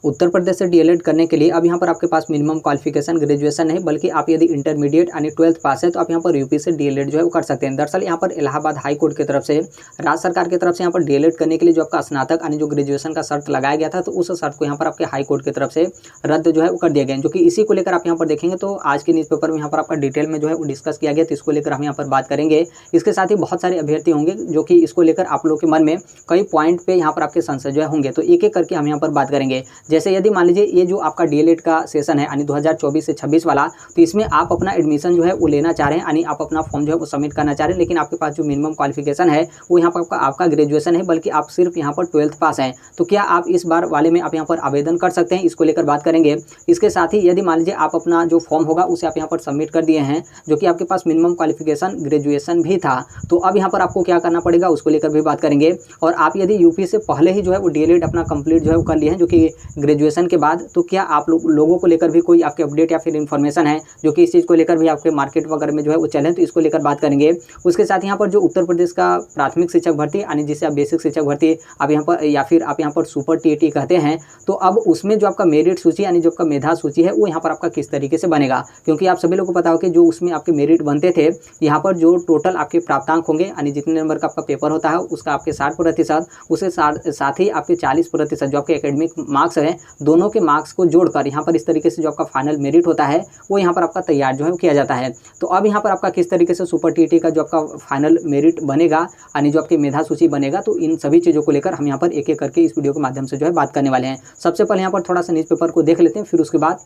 उत्तर प्रदेश से डीएलएड करने के लिए अब यहाँ पर आपके पास मिनिमम क्वालिफिकेशन ग्रेजुएशन नहीं, बल्कि आप यदि इंटरमीडिएट यानी 12th पास है तो आप यहाँ पर यूपी से डीएलएड जो है वो कर सकते हैं। दरअसल यहाँ पर इलाहाबाद हाई कोर्ट की तरफ से, राज्य सरकार की तरफ से यहाँ पर डीएलएड करने के लिए जो आपका स्नातक यानी जो ग्रेजुएशन का शर्त लगाया गया था, तो उस शर्त को यहाँ पर आपके हाई कोर्ट की तरफ से रद्द जो है वो कर दिया गया है। जो कि इसी को लेकर आप यहाँ पर देखेंगे तो आज के न्यूज़पेपर में यहाँ पर आपका डिटेल में जो है वो डिस्कस किया गया, तो इसको लेकर हम यहाँ पर बात करेंगे। इसके साथ ही बहुत सारे अभ्यर्थी होंगे जो कि इसको लेकर आप लोगों के मन में कई पॉइंट पे यहाँ पर आपके संशय जो है होंगे, तो एक एक करके हम यहाँ पर बात करेंगे। जैसे यदि मान लीजिए ये जो आपका डीएलएड का सेशन है यानी 2024 से 26 वाला, तो इसमें आप अपना एडमिशन जो है वो लेना चाह रहे हैं, यानी आप अपना फॉर्म जो है वो सबमिट करना चाह रहे हैं, लेकिन आपके पास जो मिनिमम क्वालिफिकेशन है वो यहाँ पर आपका ग्रेजुएशन है, बल्कि आप सिर्फ यहाँ पर 12th पास हैं। तो क्या आप इस बार वाले में आप यहाँ पर आवेदन कर सकते हैं, इसको लेकर बात करेंगे। इसके साथ ही यदि मान लीजिए आप अपना जो फॉर्म होगा उसे आप यहाँ पर सबमिट कर दिए हैं, जो कि आपके पास मिनिमम क्वालिफिकेशन ग्रेजुएशन भी था, तो अब यहाँ पर आपको क्या करना पड़ेगा उसको लेकर भी बात करेंगे। और आप यदि यूपी से पहले ही जो है वो डीएलएड अपना कंप्लीट जो है वो कर लिए हैं, जो कि ग्रेजुएशन के बाद, तो क्या आप लोगों को लेकर भी कोई आपके अपडेट या फिर इन्फॉर्मेशन है जो कि इस चीज़ को लेकर भी आपके मार्केट वगैरह में जो है वो चले, तो इसको लेकर बात करेंगे। उसके साथ यहाँ पर जो उत्तर प्रदेश का प्राथमिक शिक्षक भर्ती यानी जिसे आप बेसिक शिक्षक भर्ती आप यहाँ पर या फिर आप यहाँ पर सुपर टीईटी कहते हैं, तो अब उसमें जो आपका मेरिट सूची यानी जो आपका मेधा सूची है वो यहाँ पर आपका किस तरीके से बनेगा, क्योंकि आप सभी लोगों को पता हो कि जो उसमें आपके मेरिट बनते थे, यहाँ पर जो टोटल आपके प्राप्तांक होंगे यानी जितने नंबर का आपका पेपर होता है उसका आपके 60%, उसके साथ ही आपके 40% जो आपके एकेडमिक मार्क्स हैं, दोनों के मार्क्स को जोड़कर यहाँ पर इस तरीके से जो आपका फाइनल मेरिट होता है वो यहाँ पर आपका तैयार जो है किया जाता है। तो अब यहाँ पर आपका किस तरीके से सुपर टीईटी का जो आपका फाइनल मेरिट बनेगा यानी जो आपकी मेधा सूची बनेगा, तो इन सभी चीज़ों को लेकर हम यहाँ पर एक एक करके इस वीडियो के माध्यम से जो है बात करने वाले हैं। सबसे पहले यहाँ पर थोड़ा सा न्यूज़पेपर को देख लेते हैं, फिर उसके बाद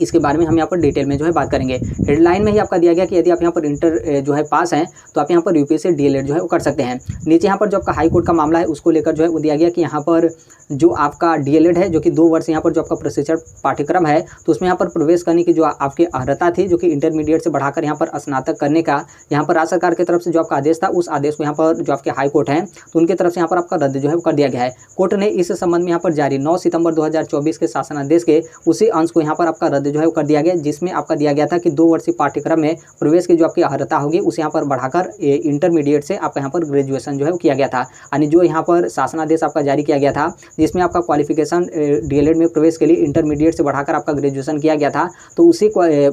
इसके बारे में हम यहाँ पर डिटेल में जो है बात करेंगे। हेडलाइन में ही आपका दिया गया कि यदि आप यहाँ पर इंटर जो है पास हैं तो आप यहाँ पर यूपी से डीएलएड जो है वो कर सकते हैं। नीचे यहाँ पर जो आपका हाई कोर्ट का मामला है उसको लेकर जो है वो दिया गया कि यहाँ पर जो आपका डीएलएड है जो कि 2 वर्ष यहाँ पर जो आपका प्रशिक्षण पाठ्यक्रम है, तो उसमें यहाँ पर प्रवेश करने की जो आपकी अर्हता थी, जो कि इंटरमीडिएट से बढ़ाकर यहाँ पर स्नातक करने का यहाँ पर राज्य सरकार की तरफ से जो आपका आदेश था, उस आदेश को यहाँ पर जो आपके हाई कोर्ट हैं तो उनकी तरफ से यहाँ पर आपका रद्द जो है वो कर दिया गया है। कोर्ट ने इस संबंध में यहाँ पर जारी 9 सितंबर 2024 के शासनादेश के उसी अंश को यहाँ पर आपका रद्द जो है वो कर दिया गया, जिसमें आपका दिया गया था कि 2 वर्षीय पाठ्यक्रम में प्रवेश की जो आपकी अर्हता होगी उसे यहाँ पर बढ़ाकर इंटरमीडिएट से आपका यहाँ पर ग्रेजुएशन जो है वो किया गया था। यानी जो यहाँ पर शासनादेश आपका जारी किया गया था जिसमें आपका क्वालिफिकेशन डीएलएड में प्रवेश के लिए इंटरमीडिएट से बढ़ाकर आपका ग्रेजुएशन किया गया था, तो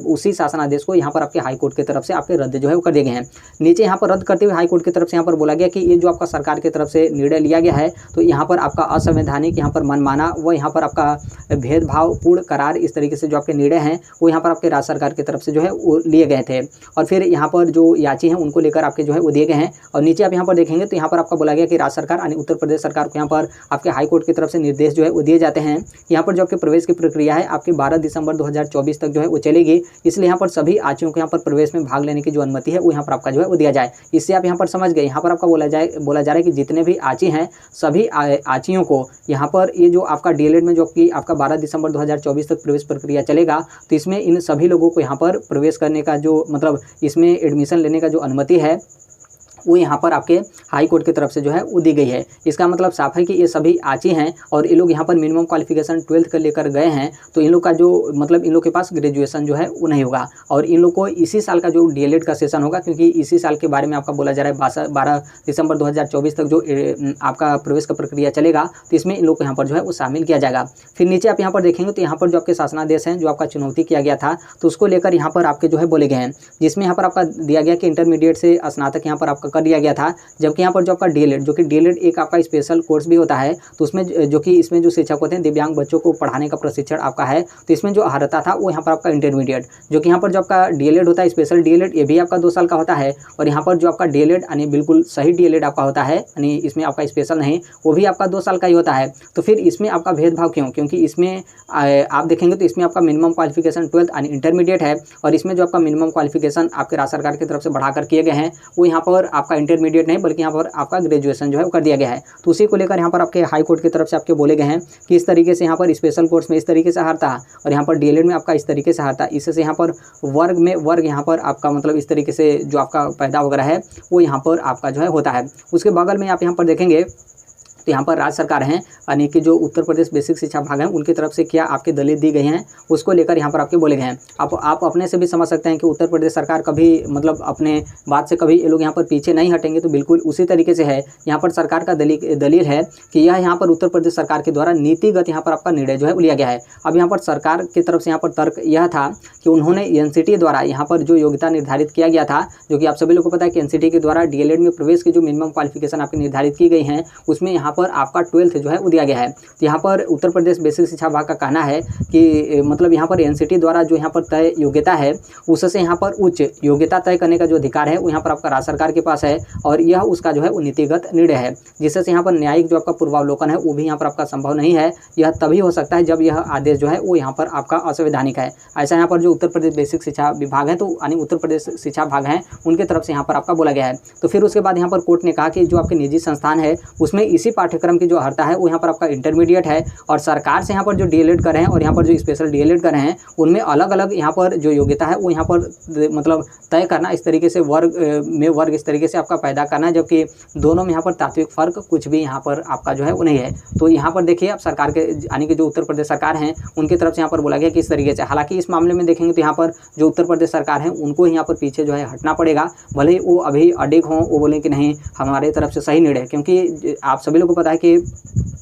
उसी शासनादेश को यहाँ पर आपके हाई कोर्ट की तरफ से आपके रद्द जो है वो कर दिए गए हैं। नीचे यहाँ पर रद्द करते हुए हाई कोर्ट की तरफ से यहाँ पर बोला गया कि ये जो आपका सरकार की तरफ से निर्णय लिया गया है, तो यहाँ पर आपका असंवैधानिक यहाँ पर मनमाना व यहाँ पर आपका भेदभावपूर्ण करार, इस तरीके से जो आपके निर्णय हैं वो यहाँ पर आपके राज्य सरकार की तरफ से जो है वो लिए गए थे। और फिर यहाँ पर जो याची हैं उनको लेकर आपके जो है वो दिए गए हैं। और नीचे आप यहाँ पर देखेंगे तो यहाँ पर आपका बोला गया कि राज्य सरकार यानी उत्तर प्रदेश सरकार को यहाँ पर आपके हाई कोर्ट की तरफ से निर्देश जो है वो दिए जाते हैं। यहाँ पर जो आपके प्रवेश की प्रक्रिया है आपके 12 दिसंबर 2024 तक जो है वो चलेगी, इसलिए यहाँ पर सभी आचियों को यहाँ पर प्रवेश में भाग लेने की जो अनुमति है वो यहाँ पर आपका जो है वो दिया जाए। इससे आप यहाँ पर समझ गए, यहाँ पर आपका बोला जा रहा है कि जितने भी आची हैं सभी आचियों को यहाँ पर ये जो आपका डीएलएड में जो कि आपका 12 दिसंबर 2024 तक प्रवेश प्रक्रिया चलेगा, तो इसमें इन सभी लोगों को यहाँ पर प्रवेश करने का जो मतलब इसमें एडमिशन लेने का जो अनुमति है वो यहाँ पर आपके हाई कोर्ट की तरफ से जो है वो दी गई है। इसका मतलब साफ है कि ये सभी आची हैं और ये लोग यहाँ पर मिनिमम क्वालिफिकेशन 12th का लेकर गए हैं, तो इन लोग का जो मतलब इन लोग के पास ग्रेजुएशन जो है वो नहीं होगा। और इन लोग को इसी साल का जो डीएलएड का सेशन होगा, क्योंकि इसी साल के बारे में आपका बोला जा रहा है 12 दिसंबर 2024 तक जो आपका प्रवेश का प्रक्रिया चलेगा, तो इसमें इन लोग को यहाँ पर जो है वो शामिल किया जाएगा। फिर नीचे आप यहाँ पर देखेंगे तो यहाँ पर जो आपके शासनादेश हैं जो आपका चुनौती किया गया था, तो उसको लेकर यहाँ पर आपके जो है बोले गए हैं, जिसमें यहाँ पर आपका दिया गया कि इंटरमीडिएट से स्नातक यहाँ पर आपका कर दिया गया था, जबकि यहाँ पर जो आपका डीएलएड जो कि डीएलएड एक आपका स्पेशल कोर्स भी होता है, तो उसमें जो कि इसमें जो शिक्षक होते हैं दिव्यांग बच्चों को पढ़ाने का प्रशिक्षण आपका है, तो इसमें जो अर्हता था वो यहाँ पर आपका इंटरमीडिएट, जो कि यहाँ पर जो आपका डीएलएड होता है स्पेशल डीएलएड, ये भी आपका 2 साल का होता है। और यहाँ पर जो आपका डीएलएड यानी बिल्कुल सही डीएलएड आपका होता है, यानी इसमें आपका स्पेशल नहीं, वो भी आपका 2 साल का ही होता है। तो फिर इसमें आपका भेदभाव क्यों? क्योंकि इसमें आप देखेंगे तो इसमें आपका मिनिमम क्वालिफिकेशन 12th यानी इंटरमीडिएट है, और इसमें जो आपका मिनिमम क्वालिफिकेशन आपके राज्य सरकार की तरफ से बढ़ाकर किए गए हैं वो यहाँ पर आपका इंटरमीडिएट नहीं बल्कि यहाँ पर आपका ग्रेजुएशन जो है वो कर दिया गया है। तो उसी को लेकर यहाँ पर आपके हाई कोर्ट की तरफ से आपके बोले गए हैं कि इस तरीके से यहाँ पर स्पेशल कोर्स में इस तरीके से हारता और यहाँ पर डीएलएड में आपका इस तरीके से हारता, इससे यहाँ पर वर्ग में वर्ग यहाँ पर आपका मतलब इस तरीके से जो आपका पैदा वगैरह है वो यहाँ पर आपका जो है होता है। उसके बगल में आप यहाँ पर देखेंगे तो यहाँ पर राज्य सरकार है यानी कि जो उत्तर प्रदेश बेसिक शिक्षा विभाग है उनकी तरफ से क्या आपके दलील दी गई हैं उसको लेकर यहाँ पर आपके बोले गए हैं। आप अपने से भी समझ सकते हैं कि उत्तर प्रदेश सरकार कभी मतलब अपने बात से कभी ये लोग यहाँ पर पीछे नहीं हटेंगे। तो बिल्कुल उसी तरीके से है यहाँ पर सरकार का दलील है कि यह यहाँ पर उत्तर प्रदेश सरकार के द्वारा नीतिगत यहाँ पर आपका निर्णय जो है लिया गया है। अब यहाँ पर सरकार की तरफ से यहाँ पर तर्क यह था कि उन्होंने एनसीटी द्वारा यहाँ पर जो योग्यता निर्धारित किया गया था, जो कि आप सभी लोगों को पता है कि एनसीटी के द्वारा डीएलएड में प्रवेश की जो मिनिमम क्वालिफिकेशन आपकी निर्धारित की गई हैं उसमें यहाँ पर आपका 12th जो है वो दिया गया है। तो यहाँ पर उत्तर प्रदेश बेसिक शिक्षा विभाग का कहना है कि मतलब यहाँ पर एनसीटी द्वारा जो यहाँ पर तय योग्यता है उससे यहाँ पर उच्च योग्यता तय करने का जो अधिकार है वो यहाँ पर आपका राज्य सरकार के पास है और यह उसका जो है वो नीतिगत निर्णय है, जिससे यहाँ पर न्यायिक जो आपका पूर्वावलोकन है वो भी यहाँ पर आपका संभव नहीं है। यह तभी हो सकता है जब यह आदेश जो है वो यहाँ पर आपका असंवैधानिक है। ऐसा यहाँ पर जो उत्तर प्रदेश बेसिक शिक्षा विभाग है तो यानी उत्तर प्रदेश शिक्षा विभाग है उनके तरफ से यहाँ पर आपका बोला गया है। तो फिर उसके बाद यहाँ पर कोर्ट ने कहा कि जो आपके निजी संस्थान है उसमें इसी पाठ्यक्रम की जो अर्हता है वो यहाँ पर आपका इंटरमीडिएट है और सरकार से यहाँ पर जो डीएलएड कर रहे हैं और यहाँ पर जो स्पेशल डीएलएड कर रहे हैं उनमें अलग अलग यहाँ पर जो योग्यता है वो यहाँ पर मतलब तय करना, इस तरीके से वर्ग इस तरीके से आपका पैदा करना है, जबकि दोनों में यहाँ पर तात्विक फर्क कुछ भी यहाँ पर आपका जो है वो नहीं है। तो यहाँ पर देखिए अब सरकार के यानी कि जो उत्तर प्रदेश सरकार है उनकी तरफ से यहाँ पर बोला गया कि इस तरीके से, हालांकि इस मामले में देखेंगे तो यहाँ पर जो उत्तर प्रदेश सरकार है उनको यहाँ पर पीछे जो है हटना पड़ेगा, भले वो अभी अडिग हों, वो बोले कि नहीं हमारे तरफ से सही निर्णय, क्योंकि आप सभी लोगों को पता है कि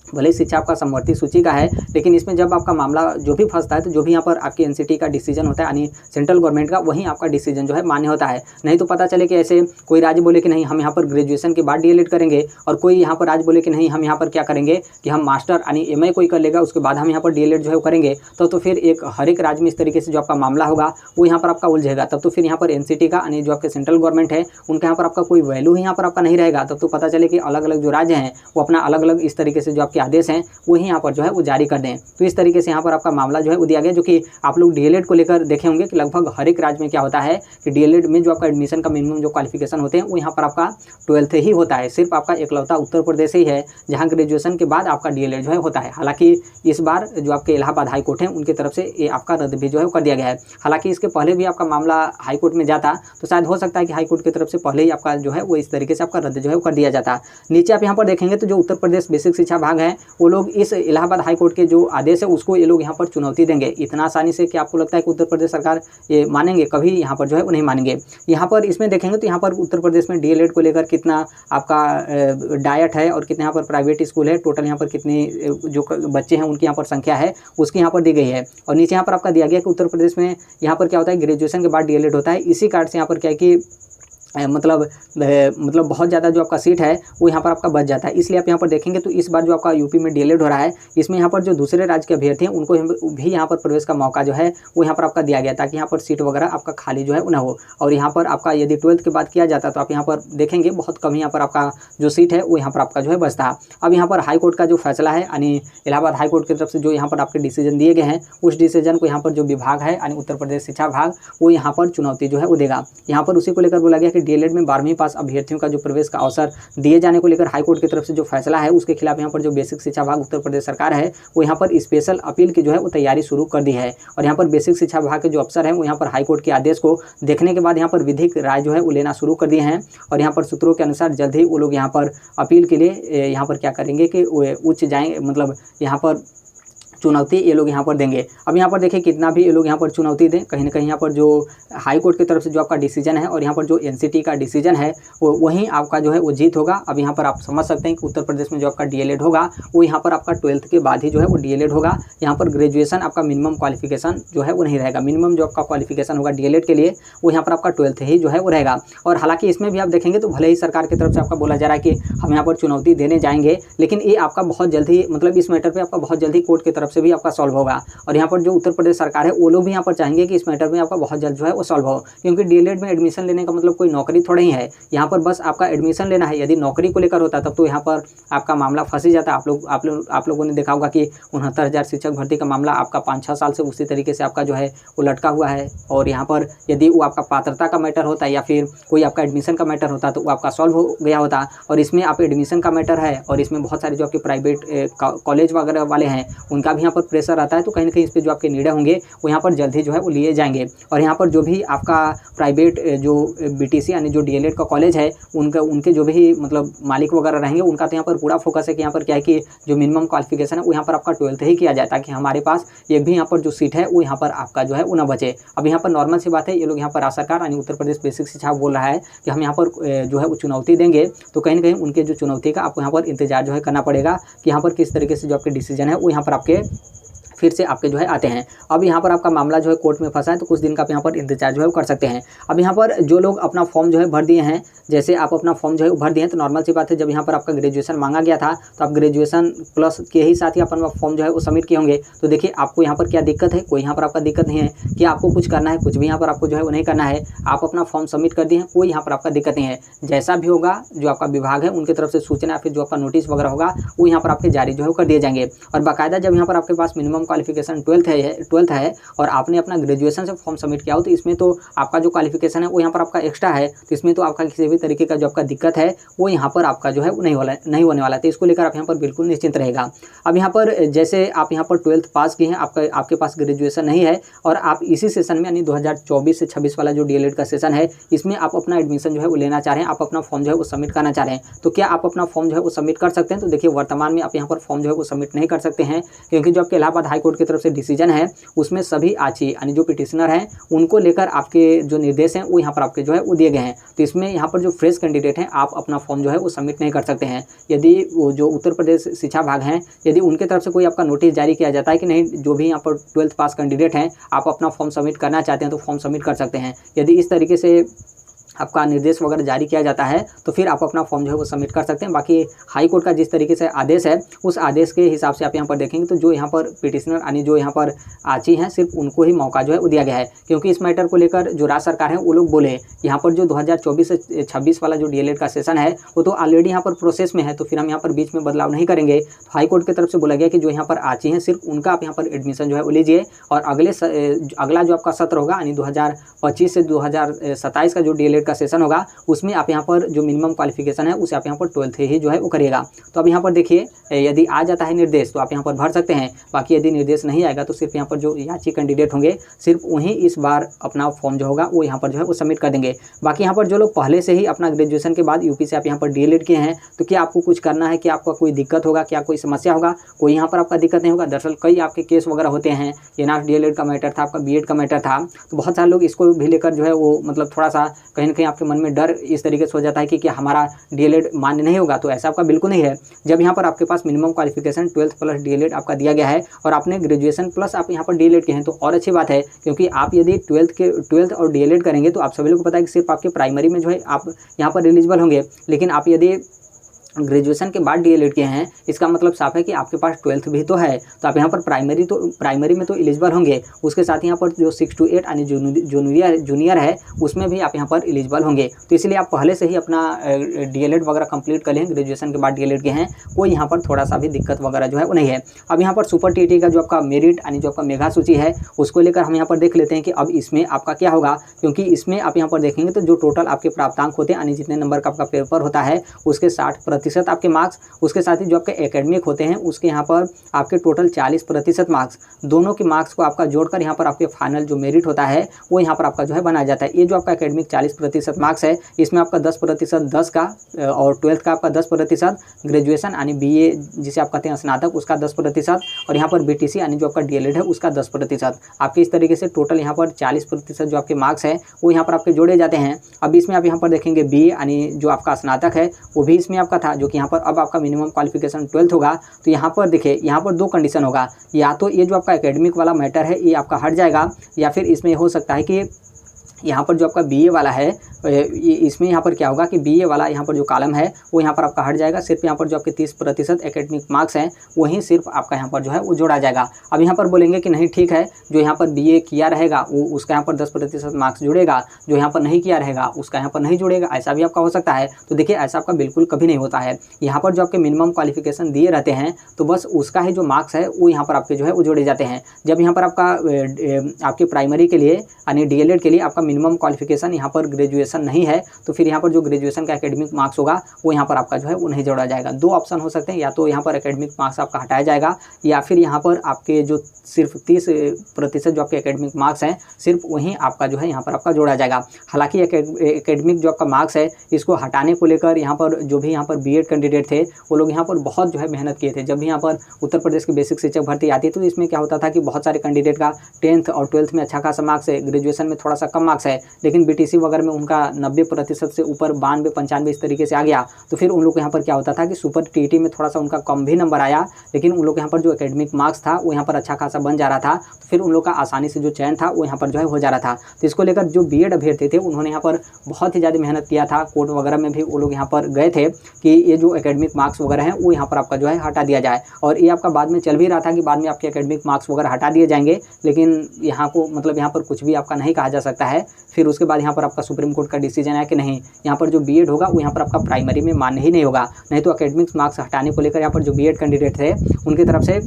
भले शिक्षा आपका समवर्ती सूची का है लेकिन इसमें जब आपका मामला जो भी फंसता है तो जो भी यहाँ पर आपकी एनसीटी का डिसीजन होता है यानी सेंट्रल गवर्नमेंट का, वहीं आपका डिसीजन जो है मान्य होता है। नहीं तो पता चले कि ऐसे कोई राज्य बोले कि नहीं हम यहाँ पर ग्रेजुएशन के बाद डीएलएड करेंगे और कोई यहाँ पर राज्य बोले कि नहीं हम यहाँ पर क्या करेंगे कि हम मास्टर यानी एमए कोई कर लेगा उसके बाद हम यहाँ पर डीएलएड जो है करेंगे, तो फिर एक हर एक राज्य में इस तरीके से जो आपका मामला होगा वो यहाँ पर आपका उलझेगा। तब तो फिर यहाँ पर एनसीटी का यानी जो आपके सेंट्रल गवर्नमेंट है उनका यहाँ पर आपका कोई वैल्यू ही यहाँ पर आपका नहीं रहेगा। तब तो पता चले कि अलग अलग जो राज्य हैं वो अपना अलग अलग इस तरीके से जो आपके आदेश हैं वो ही यहाँ पर जो है वो जारी कर दें। तो इस तरीके से यहाँ पर आपका मामला जो है वो दिया गया, जो कि आप लोग डीएलएड को लेकर देखे होंगे कि लगभग हर एक राज्य में क्या होता है कि डीएलएड में जो आपका एडमिशन का मिनिमम जो क्वालिफिकेशन होते हैं वो यहाँ पर आपका 12th ही होता है। सिर्फ आपका एकलौता उत्तर प्रदेश ही है जहाँ ग्रेजुएशन के बाद आपका डीएलएड जो है होता है। हालांकि इस बार जो आपके इलाहाबाद हाई कोर्ट है उनकी तरफ से ये आपका रद्द भी जो है कर दिया गया है। हालांकि इसके पहले भी आपका मामला हाई कोर्ट में जाता तो शायद हो सकता है कि हाई कोर्ट की तरफ से पहले ही आपका जो है वो इस तरीके से आपका रद्द जो है कर दिया जाता। नीचे आप यहाँ पर देखेंगे तो जो उत्तर प्रदेश बेसिक शिक्षा विभाग है वो लोग इस इलाहाबाद हाई कोर्ट के जो आदेश है उसको ये लोग यहाँ पर चुनौती देंगे इतना आसानी से कि आपको लगता है कि उत्तर प्रदेश सरकार ये मानेंगे, कभी यहाँ पर जो है वो नहीं मानेंगे। यहाँ पर इसमें देखेंगे तो यहाँ पर उत्तर प्रदेश में डीएलएड को लेकर कितना आपका डायट है और कितने यहाँ पर प्राइवेट स्कूल है, टोटल यहाँ पर कितने जो बच्चे हैं उनकी यहाँ पर संख्या है उसकी यहाँ पर दी गई है। और नीचे यहाँ पर आपका दिया गया कि उत्तर प्रदेश में यहाँ पर क्या होता है ग्रेजुएशन के बाद डीएलएड होता है। इसी कार्ड से यहाँ पर क्या है कि मतलब बहुत ज़्यादा जो आपका सीट है वो यहाँ पर आपका बच जाता है। इसलिए आप यहाँ पर देखेंगे तो इस बार जो आपका यूपी में डीएलएड हो रहा है इसमें यहाँ पर जो दूसरे राज्य के अभ्यर्थी हैं उनको भी यहाँ पर प्रवेश का मौका जो है वो यहाँ पर आपका दिया गया ताकि यहाँ पर सीट वगैरह आपका खाली जो है ना हो। और यहाँ पर आपका यदि 12th के बाद किया जाता तो आप यहाँ पर देखेंगे बहुत कम यहाँ पर आपका जो सीट है वो यहाँ पर आपका जो है बचता। अब यहाँ पर हाई कोर्ट का जो फैसला है यानी इलाहाबाद हाई कोर्ट की तरफ से जो यहाँ पर आपके डिसीजन दिए गए हैं उस डिसीजन को यहाँ पर जो विभाग है यानी उत्तर प्रदेश शिक्षा विभाग वो यहाँ पर चुनौती जो है वो देगा। यहाँ पर उसी को लेकर बोला गया कि डीएलएड में 12वीं पास अभ्यर्थियों का जो प्रवेश का अवसर दिए जाने को लेकर हाईकोर्ट की तरफ से जो फैसला है उसके खिलाफ यहाँ पर जो बेसिक शिक्षा विभाग उत्तर प्रदेश सरकार है वो यहाँ पर स्पेशल अपील की जो है वो तैयारी शुरू कर दी है। और यहाँ पर बेसिक शिक्षा विभाग के जो अफसर हैं वो यहाँ पर हाईकोर्ट के आदेश को देखने के बाद यहाँ पर विधिक राय जो है वो लेना शुरू कर दिए हैं। और यहाँ पर सूत्रों के अनुसार जल्द ही वो लोग यहाँ पर अपील के लिए यहाँ पर क्या करेंगे कि उच्च जाएंगे, मतलब यहाँ पर चुनौती ये लोग यहाँ पर देंगे। अब यहाँ पर देखिए कितना भी ये लोग यहाँ पर चुनौती दें, कहीं ना कहीं यहाँ पर जो हाई कोर्ट की तरफ से जो आपका डिसीजन है और यहाँ पर जो एनसीटी का डिसीजन है वो वहीं आपका जो है वो जीत होगा। अब यहाँ पर आप समझ सकते हैं कि उत्तर प्रदेश में जो आपका डीएलएड होगा वो यहाँ पर आपका 12th के बाद ही जो है वो डीएलएड होगा। यहाँ पर ग्रेजुएशन आपका मिनिमम क्वालिफिकेशन जो है वो नहीं रहेगा। मिनिमम जो आपका क्वालिफिकेशन होगा डीएलएड के लिए वो यहाँ पर आपका 12th ही जो है वो रहेगा। और हालांकि इसमें भी आप देखेंगे तो भले ही सरकार की तरफ से आपका बोला जा रहा है कि हम यहाँ पर चुनौती देने जाएंगे, लेकिन ये आपका बहुत जल्द ही मतलब इस मैटर पर आपका बहुत जल्दी कोर्ट की तरफ से भी आपका सॉल्व होगा। और यहाँ पर जो उत्तर प्रदेश सरकार है वो लोग भी यहाँ पर चाहेंगे कि इस मैटर में आपका बहुत जल्द जो है वो सॉल्व हो, क्योंकि डीएलएड में एडमिशन लेने का मतलब कोई नौकरी थोड़ा ही है। यहाँ पर बस आपका एडमिशन लेना है। यदि नौकरी को लेकर होता तब तो यहाँ पर आपका मामला फंस ही जाता। आप लोगों ने देखा होगा कि 69,000 शिक्षक भर्ती का मामला आपका 5-6 साल से उसी तरीके से आपका जो है वो लटका हुआ है। और यहाँ पर यदि वो आपका पात्रता का मैटर होता या फिर कोई आपका एडमिशन का मैटर होता तो वो आपका सॉल्व हो गया होता। और इसमें आप एडमिशन का मैटर है और इसमें बहुत सारे जो आपके प्राइवेट कॉलेज वगैरह वाले हैं उनका भी यहाँ पर प्रेशर आता है, तो कहीं ना कहीं इस पर जो आपके निर्णय होंगे वो यहाँ पर जल्द ही जो है वो लिए जाएंगे। और यहाँ पर जो भी आपका प्राइवेट जो BTC यानी जो DLED का कॉलेज है उनके जो भी मतलब मालिक वगैरह रहेंगे, उनका तो यहाँ पर पूरा फोकस है कि यहाँ पर क्या है कि जो मिनिमम क्वालिफिकेशन है वो यहाँ पर आपका 12th ही किया जाए, ताकि हमारे पास एक भी यहाँ पर जो सीट है वो यहाँ पर आपका जो है वो ना बचे। अब यहाँ पर नॉर्मल सी बात है, ये लोग यहाँ पर राज्य सरकार यानी उत्तर प्रदेश बेसिक शिक्षा बोल रहा है कि हम यहाँ पर जो है वो चुनौती देंगे, तो कहीं ना कहीं उनके जो चुनौती का आपको यहाँ पर इंतजार जो है करना पड़ेगा कि यहाँ पर किस तरीके से जो आपके डिसीजन है वो यहाँ पर आपके फिर से आपके जो है आते हैं। अब यहाँ पर आपका मामला जो है कोर्ट में फंसा है, तो कुछ दिन का आप यहाँ पर इंतजार जो है वो कर सकते हैं। अब यहाँ पर जो लोग अपना फॉर्म जो है भर दिए हैं, जैसे आप अपना फॉर्म जो है भर दिए हैं, तो नॉर्मल सी बात है, जब यहाँ पर आपका ग्रेजुएशन मांगा गया था तो आप ग्रेजुएशन प्लस के ही साथ ही अपना फॉर्म जो है वो सबमिट किए होंगे। तो देखिए आपको यहाँ पर क्या दिक्कत है, कोई यहाँ पर आपका दिक्कत नहीं है कि आपको कुछ करना है, कुछ भी यहाँ पर आपको जो है वो नहीं करना है। आप अपना फॉर्म सबमिट कर दिए हैं, कोई यहाँ पर आपका दिक्कत नहीं है। जैसा भी होगा जो आपका विभाग है उनकी तरफ से सूचना या फिर जो आपका नोटिस वगैरह होगा वो यहाँ पर आपके जारी जो है वो कर दिए जाएंगे। और बाकायदा जब यहाँ पर आपके पास मिनिमम क्वालिफिकेशन 12th है और आपने अपना ग्रेजुएशन से फॉर्म सबमिट किया हो, तो इसमें तो आपका जो क्वालिफिकेशन है वो यहाँ पर आपका एक्स्ट्रा है, तो इसमें तो आपका किसी भी तरीके का जो आपका दिक्कत है वो यहाँ पर आपका जो है वो नहीं होने वाला है। तो इसको लेकर आप यहाँ पर बिल्कुल निश्चिंत रहेगा। अब यहाँ पर जैसे आप यहाँ पर 12th पास किए हैं, आपके पास ग्रेजुएशन नहीं है और आप इसी सेशन में यानी 2024 से 26 वाला जो DLED का सेशन है इसमें आप अपना एडमिशन जो है वो लेना चाह रहे हैं, आप अपना फॉर्म जो है वो सबमिट करना चाह रहे हैं, तो क्या आप अपना फॉर्म जो है वो सबमिट कर सकते हैं? तो देखिए वर्तमान में आप यहाँ पर फॉर्म जो है वो सबमिट नहीं कर सकते हैं, क्योंकि जो आपके इलाहाबाद हाई कोर्ट की तरफ से डिसीजन है उसमें सभी आची यानी जो पिटिशनर हैं उनको लेकर आपके जो निर्देश हैं वो यहाँ पर आपके जो है वो दिए गए हैं। तो इसमें यहाँ पर जो फ्रेश कैंडिडेट हैं आप अपना फॉर्म जो है वो सबमिट नहीं कर सकते हैं। यदि वो जो उत्तर प्रदेश शिक्षा विभाग हैं, यदि उनके तरफ से कोई आपका नोटिस जारी किया जाता है कि नहीं जो भी यहाँ पर 12th पास कैंडिडेट हैं आप अपना फॉर्म सबमिट करना चाहते हैं तो फॉर्म सबमिट कर सकते हैं। यदि इस तरीके से आपका निर्देश वगैरह जारी किया जाता है तो फिर आप अपना फॉर्म जो है वो सबमिट कर सकते हैं। बाकी हाई कोर्ट का जिस तरीके से आदेश है उस आदेश के हिसाब से आप यहाँ पर देखेंगे तो जो यहाँ पर पिटिशनर यानी जो यहाँ पर आची हैं सिर्फ उनको ही मौका जो है वो दिया गया है, क्योंकि इस मैटर को लेकर जो राज्य सरकार है वो लोग बोले यहाँ पर जो 2024 से 26 वाला जो DLED का सेशन है वो तो ऑलरेडी यहाँ पर प्रोसेस में है, तो फिर हम यहाँ पर बीच में बदलाव नहीं करेंगे। तो हाई कोर्ट की तरफ से बोला गया कि जो यहाँ पर आची हैं सिर्फ उनका आप यहाँ पर एडमिशन जो है वो लीजिए और अगला जो आपका सत्र होगा यानी 2025 से 2027 का जो DLED का सेशन होगा उसमें आप यहाँ पर जो मिनिमम क्वालिफिकेशन है उसे आप यहाँ पर 12th ही जो है वो करिएगा। तो अब यहाँ पर देखिए यदि आ जाता है निर्देश तो आप यहाँ पर भर सकते हैं, बाकी यदि निर्देश नहीं आएगा तो सिर्फ यहाँ पर जो याची कैंडिडेट होंगे सिर्फ वहीं इस बार अपना फॉर्म जो होगा वो यहाँ पर जो है वो सबमिट कर देंगे। बाकी यहाँ पर जो लोग पहले से ही अपना ग्रेजुएशन के बाद यूपी से आप यहाँ पर DLED किए हैं तो क्या आपको कुछ करना है, क्या आपका कोई दिक्कत होगा, क्या कोई समस्या होगा? कोई यहाँ पर आपका दिक्कत नहीं होगा। दरअसल कई आपके केस वगैरह होते हैं, ये ना DLED का मैटर था, आपका BEd का मैटर था, तो बहुत सारे लोग इसको भी लेकर जो है वो मतलब थोड़ा सा कहीं ना कहीं आपके मन में डर इस तरीके से हो जाता है कि क्या हमारा DLED मान्य नहीं होगा। तो ऐसा आपका बिल्कुल नहीं है। जब यहाँ पर आपके पास minimum qualification 12th plus DLED आपका दिया गया है और आपने ग्रेजुएशन प्लस आप यहाँ पर DLED के हैं तो और अच्छी बात है, क्योंकि आप यदि 12th और DLED करेंगे तो आप सभी लोग को पता है कि सिर्फ आपके प्राइमरी में जो है आप यहाँ पर एलिजिबल होंगे, लेकिन आप यदि ग्रेजुएशन के बाद DLED किए हैं इसका मतलब साफ है कि आपके पास 12th भी तो है, तो आप यहाँ पर प्राइमरी में तो एलिजिबल होंगे, उसके साथ यहाँ पर जो 6 to 8 यानी जूनियर है उसमें भी आप यहाँ पर एलिजिबल होंगे। तो इसलिए आप पहले से ही अपना DLED वगैरह कंप्लीट कर लें, ग्रेजुएशन के बाद DLED के हैं, कोई यहाँ पर थोड़ा सा भी दिक्कत वगैरह जो है वो नहीं है। अब यहाँ पर सुपर TT का जो आपका मेरिट यानी जो आपका मेगा सूची है उसको लेकर हम यहाँ पर देख लेते हैं कि अब इसमें आपका क्या होगा, क्योंकि इसमें आप यहाँ पर देखेंगे तो जो टोटल आपके प्राप्तांक होते हैं यानी जितने नंबर का आपका पेपर होता है उसके 60% आपके मार्क्स, उसके साथ ही जो आपके एकेडमिक होते हैं उसके यहाँ पर आपके टोटल 40% मार्क्स, दोनों के मार्क्स को आपका जोड़कर यहाँ पर आपके फाइनल जो मेरिट होता है वो यहाँ पर आपका जो है बनाया जाता है। ये जो आपका एकेडमिक 40% मार्क्स है इसमें आपका 10% 10 का और 12th का आपका 10%, ग्रेजुएशन यानी BA जिसे आप कहते हैं स्नातक उसका 10% और यहाँ पर BTC यानी जो आपका DLED है उसका 10%। आपके इस तरीके से टोटल यहाँ पर 40% जो आपके मार्क्स हैं वो यहाँ पर आपके जोड़े जाते हैं। अब इसमें आप यहाँ पर देखेंगे BA यानी जो आपका स्नातक है वो भी इसमें आपका था, जो कि यहाँ पर अब आपका मिनिमम क्वालिफिकेशन 12th होगा। तो यहाँ पर देखिए यहाँ पर 2 कंडीशन होगा, या तो ये जो आपका एकेडमिक वाला मैटर है ये आपका हट जाएगा, या फिर इसमें हो सकता है कि यहाँ पर जो आपका BA वाला है इसमें यहाँ पर क्या होगा कि BA वाला यहाँ पर जो कॉलम है वो यहाँ पर आपका हट जाएगा, सिर्फ यहाँ पर जो आपके 30% एकेडमिक मार्क्स हैं वहीं सिर्फ आपका यहाँ पर जो है वो जोड़ा जाएगा। अब यहाँ पर बोलेंगे कि नहीं ठीक है, जो यहाँ पर BA किया रहेगा वो उसका यहाँ पर 10% मार्क्स जुड़ेगा, जो यहाँ पर नहीं किया रहेगा उसका यहाँ पर नहीं जुड़ेगा, ऐसा भी आपका हो सकता है। तो देखिए ऐसा आपका बिल्कुल कभी नहीं होता है। यहाँ पर जो आपके मिनिमम क्वालिफिकेशन दिए रहते हैं तो बस उसका ही जो मार्क्स है वो यहाँ पर आपके जो है वो जोड़े जाते हैं। जब यहाँ पर आपका आपके प्राइमरी के लिए यानी DLED के लिए आपका मिनिमम क्वालिफिकेशन यहाँ पर ग्रेजुएशन नहीं है तो फिर यहाँ पर जो ग्रेजुएशन का एकेडमिक मार्क्स होगा वो यहाँ पर आपका जो है वो नहीं जोड़ा जाएगा। दो ऑप्शन हो सकते हैं, या तो यहाँ पर एकेडमिक मार्क्स आपका हटाया जाएगा या फिर यहाँ पर आपके जो सिर्फ 30% जो आपके एकेडमिक मार्क्स हैं सिर्फ वहीं आपका जो है यहाँ पर आपका जोड़ा जाएगा। हालांकि एकेडमिक जो आपका मार्क्स है इसको हटाने को लेकर यहाँ पर जो भी यहाँ पर बीएड कैंडिडेट थे वो लोग यहाँ पर बहुत जो है मेहनत किए थे। जब भी यहाँ पर उत्तर प्रदेश की बेसिक शिक्षक भर्ती आती तो इसमें क्या होता था कि बहुत सारे कैंडिडेट का 10th और 12th में अच्छा खासा मार्क्स है, ग्रेजुएशन में थोड़ा सा कम मार्क्स है, लेकिन बीटीसी वगैरह में उनका 90% से ऊपर 92-95 इस तरीके से आ गया। तो फिर उन लोग को यहाँ पर क्या होता था कि सुपर टीटी में थोड़ा सा उनका कम भी नंबर आया, लेकिन उन लोग यहाँ पर जो एकेडमिक मार्क्स था वो यहाँ पर अच्छा खासा बन जा रहा था, तो फिर उन लोग का आसानी से जो चयन था वो यहाँ पर जो है हो जा रहा था। तो इसको लेकर जो बीएड अभ्यर्थी थे उन्होंने यहाँ पर बहुत ही ज़्यादा मेहनत किया था। कोर्ट वगैरह में भी वो लोग यहाँ पर गए थे कि ये जो एकेडमिक मार्क्स वगैरह हैं वो यहाँ पर आपका जो है हटा दिया जाए, और ये आपका बाद में चल भी रहा था कि बाद में आपके एकेडमिक मार्क्स वगैरह हटा दिए जाएंगे, लेकिन यहाँ को मतलब यहाँ पर कुछ भी आपका नहीं कहा जा सकता है। फिर उसके बाद यहाँ पर आपका सुप्रीम कोर्ट का डिसीजन है कि नहीं, यहाँ पर जो बीएड होगा वो यहाँ पर आपका प्राइमरी में मान्य ही नहीं होगा। नहीं तो एकेडमिक मार्क्स हटाने को लेकर यहाँ पर जो बीएड कैंडिडेट थे उनकी तरफ से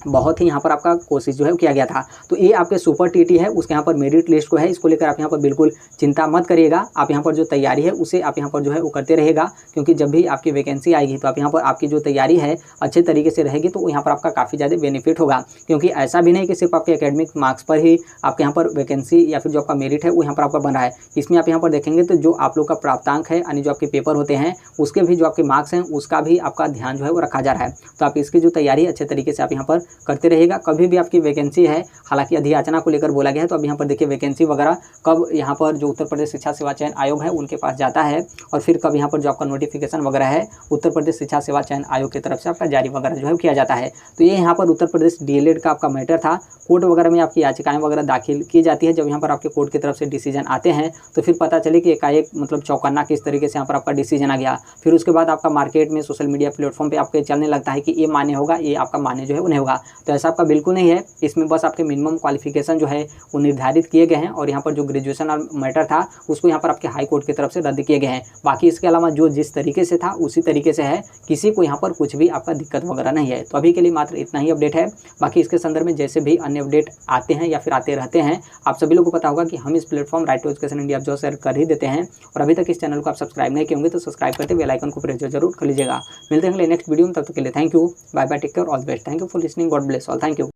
बहुत ही यहाँ पर आपका कोशिश जो है किया गया था। तो ये आपके सुपर टीटी है उसके यहाँ पर मेरिट लिस्ट को है, इसको लेकर आप यहाँ पर बिल्कुल चिंता मत करिएगा। आप यहाँ पर जो तैयारी है उसे आप यहाँ पर जो है वो करते रहेगा, क्योंकि जब भी आपकी वैकेंसी आएगी तो आप यहाँ पर आपकी जो तैयारी है अच्छे तरीके से रहेगी तो यहाँ पर आपका काफ़ी ज़्यादा बेनिफिट होगा। क्योंकि ऐसा भी नहीं कि सिर्फ आपके एकेडमिक मार्क्स पर ही आपके यहाँ पर वैकेंसी या फिर जो आपका मेरिट है वो यहाँ पर आपका बन रहा है। इसमें आप यहाँ पर देखेंगे तो जो आप लोग का प्राप्तांक है यानी जो आपके पेपर होते हैं उसके भी जो आपके मार्क्स हैं उसका भी आपका ध्यान जो है वो रखा जा रहा है। तो आप इसकी जो तैयारी अच्छे तरीके से आप यहाँ पर करते रहेगा। कभी भी आपकी वैकेंसी है, हालांकि अधियाचना को लेकर बोला गया है, तो अब यहाँ पर देखिए वैकेंसी वगैरह कब यहाँ पर जो उत्तर प्रदेश शिक्षा सेवा चयन आयोग है उनके पास जाता है, और फिर कब यहाँ पर जो आपका नोटिफिकेशन वगैरह है उत्तर प्रदेश शिक्षा सेवा चयन आयोग की तरफ से आपका जारी वगैरह जो है किया जाता है। तो ये यहाँ पर उत्तर प्रदेश डीएलएड का आपका मैटर था। कोर्ट वगैरह में आपकी याचिकाएं वगैरह दाखिल की जाती है। जब यहाँ पर आपके कोर्ट की तरफ से डिसीजन आते हैं तो फिर पता चले कि एकाएक मतलब चौकन्ना किस तरीके से यहाँ पर आपका डिसीजन आ गया। फिर उसके बाद आपका मार्केट में सोशल मीडिया प्लेटफॉर्म पे आपके चलने लगता है कि ये मान्य होगा, ये आपका मान्य जो है वो नहीं होगा। तो ऐसा आपका बिल्कुल नहीं है। इसमें बस आपके मिनिमम क्वालिफिकेशन जो है वो निर्धारित किए गए हैं, और यहाँ पर जो ग्रेजुएशन मैटर था उसको यहाँ पर आपके हाई कोर्ट की तरफ से रद्द किए गए हैं। बाकी इसके अलावा जो जिस तरीके से था उसी तरीके से है, किसी को यहाँ पर कुछ भी आपका दिक्कत वगैरह नहीं है। तो अभी के लिए मात्र इतना ही अपडेट है। बाकी इसके संदर्भ में जैसे भी अन्य अपडेट आते हैं या फिर आते रहते हैं, आप सभी लोगों को पता होगा कि हम इस platform right to education India जो शेयर कर ही देते हैं। और अभी तक इस चैनल को आप सब्सक्राइब नहीं किए होंगे तो सब्सक्राइब करते बेल आइकन को प्रेस जरूर कर लीजिएगा। मिलते हैं नेक्स्ट वीडियो में, तब तक के लिए thank you, bye bye, take care, all the best. Thank you for listening, God bless all, thank you.